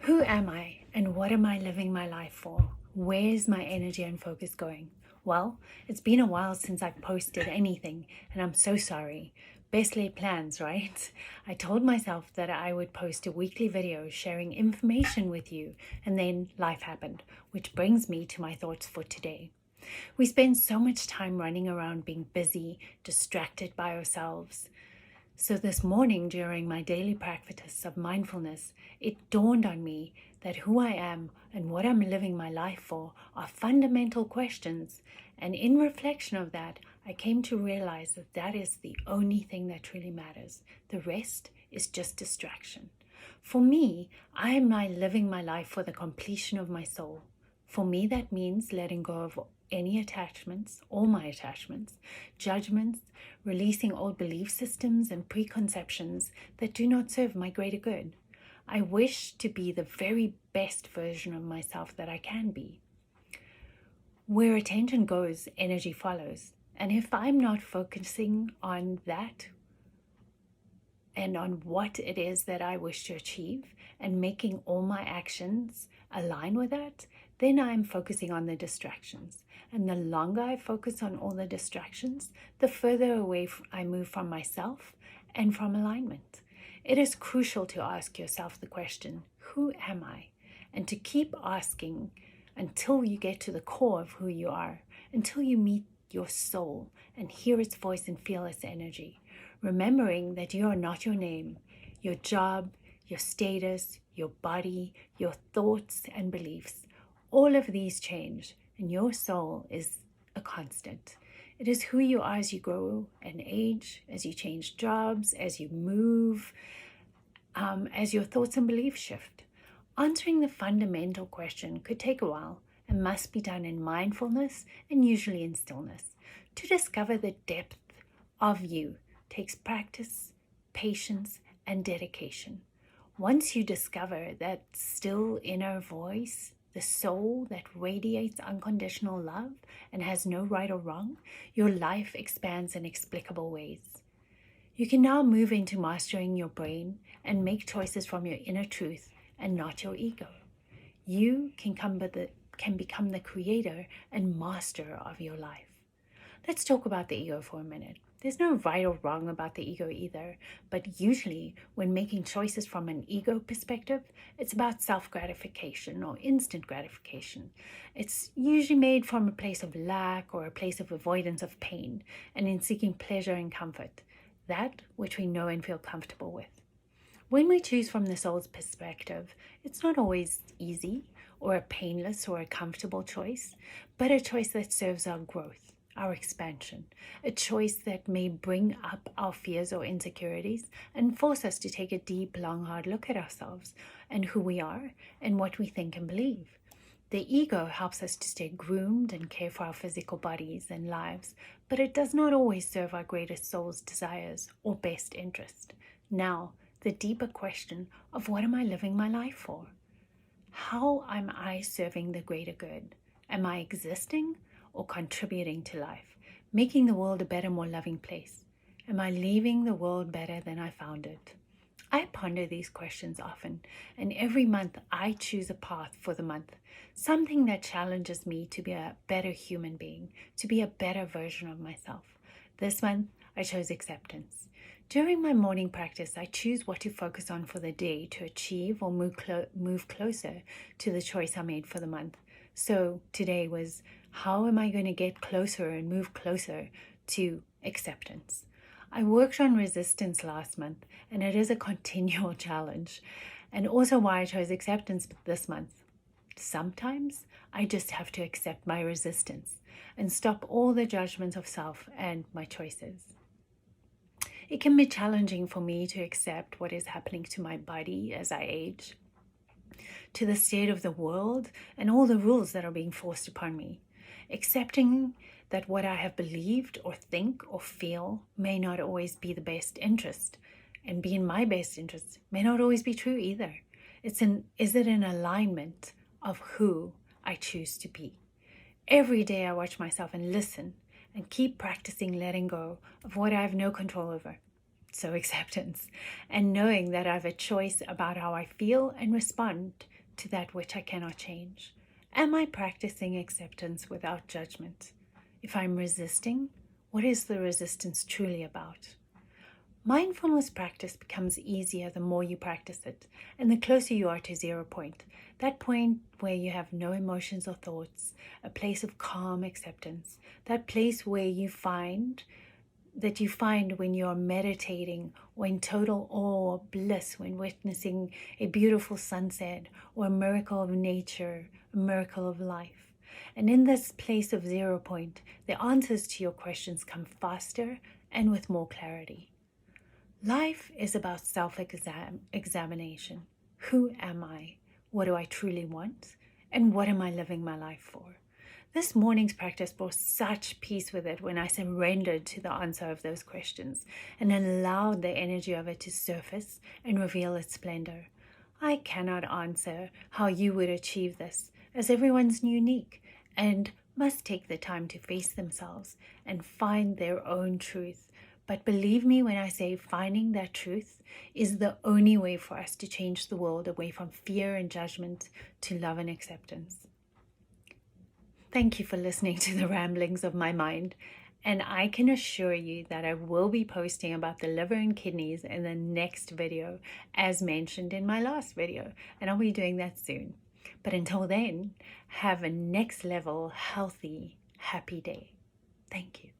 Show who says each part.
Speaker 1: Who am I and what am I living my life for? Where's my energy and focus going? Well, it's been a while since I've posted anything, and I'm so sorry. Best laid plans, right? I told myself that I would post a weekly video sharing information with you, and then life happened, which brings me to my thoughts for today. We spend so much time running around being busy, distracted by ourselves. So this morning, during my daily practice of mindfulness, it dawned on me that who I am and what I'm living my life for are fundamental questions. And in reflection of that, I came to realize that that is the only thing that truly matters. The rest is just distraction. For me, I am now living my life for the completion of my soul. For me, that means letting go of any attachments, all my attachments, judgments, releasing old belief systems and preconceptions that do not serve my greater good. I wish to be the very best version of myself that I can be. Where attention goes, energy follows. And if I'm not focusing on that and on what it is that I wish to achieve and making all my actions align with that, then I'm focusing on the distractions. And the longer I focus on all the distractions, the further away I move from myself and from alignment. It is crucial to ask yourself the question, who am I? And to keep asking until you get to the core of who you are, until you meet your soul and hear its voice and feel its energy. Remembering that you are not your name, your job, your status, your body, your thoughts and beliefs. All of these change, and your soul is a constant. It is who you are as you grow and age, as you change jobs, as you move, as your thoughts and beliefs shift. Answering the fundamental question could take a while and must be done in mindfulness and usually in stillness. To discover the depth of you takes practice, patience, and dedication. Once you discover that still inner voice, the soul that radiates unconditional love and has no right or wrong, your life expands in inexplicable ways. You can now move into mastering your brain and make choices from your inner truth and not your ego. You can become the creator and master of your life. Let's talk about the ego for a minute. There's no right or wrong about the ego either, but usually when making choices from an ego perspective, it's about self-gratification or instant gratification. It's usually made from a place of lack or a place of avoidance of pain and in seeking pleasure and comfort, that which we know and feel comfortable with. When we choose from the soul's perspective, it's not always easy or a painless or a comfortable choice, but a choice that serves our growth, our expansion, a choice that may bring up our fears or insecurities and force us to take a deep, long, hard look at ourselves and who we are and what we think and believe. The ego helps us to stay groomed and care for our physical bodies and lives, but it does not always serve our greatest soul's desires or best interest. Now, the deeper question of what am I living my life for? How am I serving the greater good? Am I existing or contributing to life, making the world a better, more loving place? Am I leaving the world better than I found it? I ponder these questions often, and every month I choose a path for the month, something that challenges me to be a better human being, to be a better version of myself. This month, I chose acceptance. During my morning practice, I choose what to focus on for the day to achieve or move closer to the choice I made for the month. So today was, how am I going to get closer and move closer to acceptance? I worked on resistance last month, and it is a continual challenge, and also why I chose acceptance this month. Sometimes I just have to accept my resistance and stop all the judgments of self and my choices. It can be challenging for me to accept what is happening to my body as I age, to the state of the world and all the rules that are being forced upon me. Accepting that what I have believed or think or feel may not always be the best interest, and be in my best interest may not always be true either. Is it an alignment of who I choose to be? Every day I watch myself and listen and keep practicing letting go of what I have no control over. So acceptance, and knowing that I have a choice about how I feel and respond to that which I cannot change? Am I practicing acceptance without judgment? If I'm resisting, what is the resistance truly about? Mindfulness practice becomes easier the more you practice it, and the closer you are to 0 point, that point where you have no emotions or thoughts, a place of calm acceptance, that place where you find when you're meditating or in total awe or bliss when witnessing a beautiful sunset or a miracle of nature, a miracle of life. And in this place of 0 point, the answers to your questions come faster and with more clarity. Life is about self-examination. Who am I? What do I truly want? And what am I living my life for? This morning's practice brought such peace with it when I surrendered to the answer of those questions and allowed the energy of it to surface and reveal its splendor. I cannot answer how you would achieve this, as everyone's unique and must take the time to face themselves and find their own truth. But believe me when I say finding that truth is the only way for us to change the world away from fear and judgment to love and acceptance. Thank you for listening to the ramblings of my mind. And I can assure you that I will be posting about the liver and kidneys in the next video, as mentioned in my last video. And I'll be doing that soon. But until then, have a next level, healthy, happy day. Thank you.